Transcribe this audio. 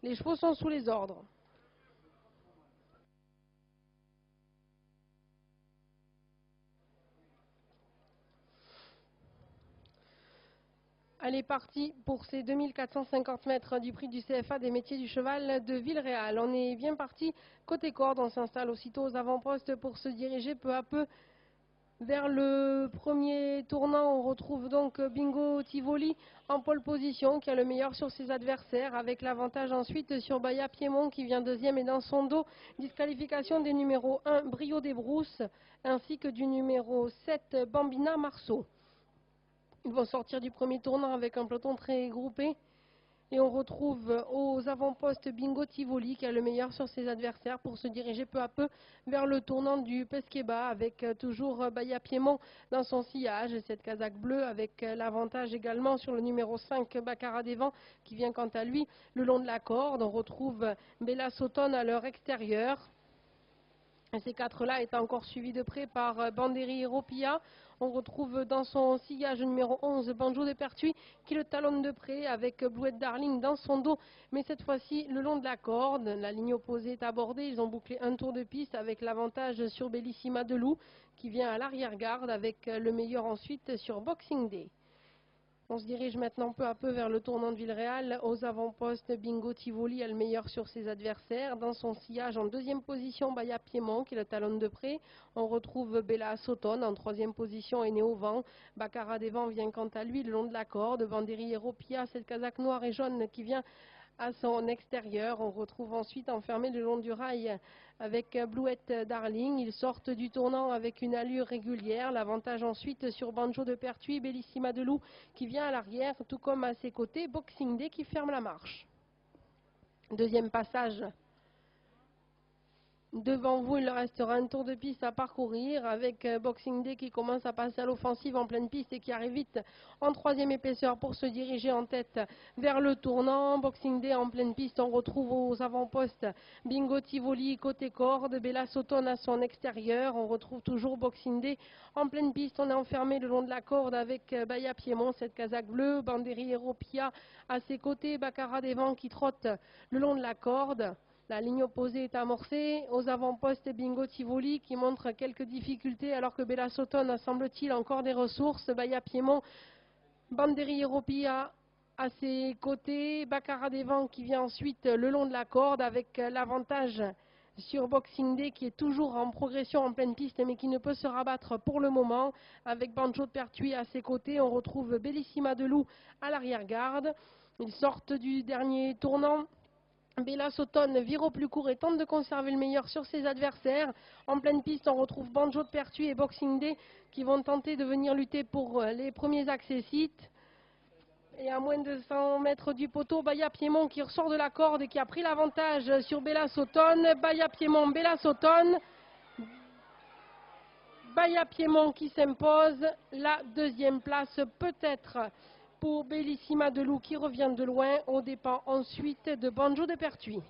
Les chevaux sont sous les ordres. Elle est partie pour ces 2450 mètres du prix du CFA des métiers du cheval de Villeréal. On est bien parti côté corde, on s'installe aussitôt aux avant-postes pour se diriger peu à peu vers le premier tournant. On retrouve donc Bingo Tivoli en pole position qui a le meilleur sur ses adversaires, avec l'avantage ensuite sur Baya Piémont qui vient deuxième, et dans son dos disqualification des numéros 1 Brio des Brousses ainsi que du numéro 7 Bambina Marceau. Ils vont sortir du premier tournant avec un peloton très groupé. Et on retrouve aux avant-postes Bingo Tivoli qui a le meilleur sur ses adversaires pour se diriger peu à peu vers le tournant du Pesqueba, avec toujours Baya Piémont dans son sillage. Et cette casaque bleue avec l'avantage également sur le numéro 5 Baccarat des Vents qui vient quant à lui le long de la corde. On retrouve Bella Sauton à leur extérieur. Ces quatre-là étaient encore suivis de près par Banderi Ropia. On retrouve dans son sillage numéro 11 Banjo de Pertuis qui le talonne de près avec Blouette Darling dans son dos, mais cette fois-ci le long de la corde. La ligne opposée est abordée, ils ont bouclé un tour de piste avec l'avantage sur Bellissima de Loup qui vient à l'arrière-garde avec le meilleur ensuite sur Boxing Day. On se dirige maintenant peu à peu vers le tournant de Villeréal. Aux avant-postes, Bingo Tivoli a le meilleur sur ses adversaires. Dans son sillage, en deuxième position, Baya Piémont qui le talonne de près. On retrouve Bella Sauton en troisième position et Néo Vent. Baccarat des Vents vient quant à lui le long de la corde. Banderi Ropia, cette casaque noire et jaune qui vient à son extérieur. On retrouve ensuite enfermé le long du rail avec Blouette Darling. Ils sortent du tournant avec une allure régulière. L'avantage ensuite sur Banjo de Pertuis, Bellissima de Loup qui vient à l'arrière, tout comme à ses côtés Boxing Day qui ferme la marche. Deuxième passage. Devant vous, il restera un tour de piste à parcourir avec Boxing Day qui commence à passer à l'offensive en pleine piste et qui arrive vite en troisième épaisseur pour se diriger en tête vers le tournant. Boxing Day en pleine piste, on retrouve aux avant-postes Bingo Tivoli côté corde, Bella Sauton à son extérieur. On retrouve toujours Boxing Day en pleine piste. On est enfermé le long de la corde avec Baya Piémont, cette casaque bleue, Banderi Ropia à ses côtés, Baccarat des Vents qui trotte le long de la corde. La ligne opposée est amorcée. Aux avant-postes, Bingo Tivoli qui montre quelques difficultés alors que Bella Sauton a, semble-t-il, encore des ressources. Baya Piémont, Banderi Ropia à ses côtés. Baccarat des Vents qui vient ensuite le long de la corde avec l'avantage sur Boxing Day qui est toujours en progression en pleine piste mais qui ne peut se rabattre pour le moment. Avec Banjo de Pertuis à ses côtés, on retrouve Bellissima de Loup à l'arrière-garde. Ils sortent du dernier tournant. Bella Sauton vire au plus court et tente de conserver le meilleur sur ses adversaires. En pleine piste, on retrouve Banjo de Pertuis et Boxing Day qui vont tenter de venir lutter pour les premiers accessites. Et à moins de 100 mètres du poteau, Baya Piémont qui ressort de la corde et qui a pris l'avantage sur Bella Sauton. Baya Piémont, Bella Sauton. Baya Piémont qui s'impose. La deuxième place peut-être pour Bellissima de Loup qui revient de loin, aux dépens ensuite de Banjo de Pertuis.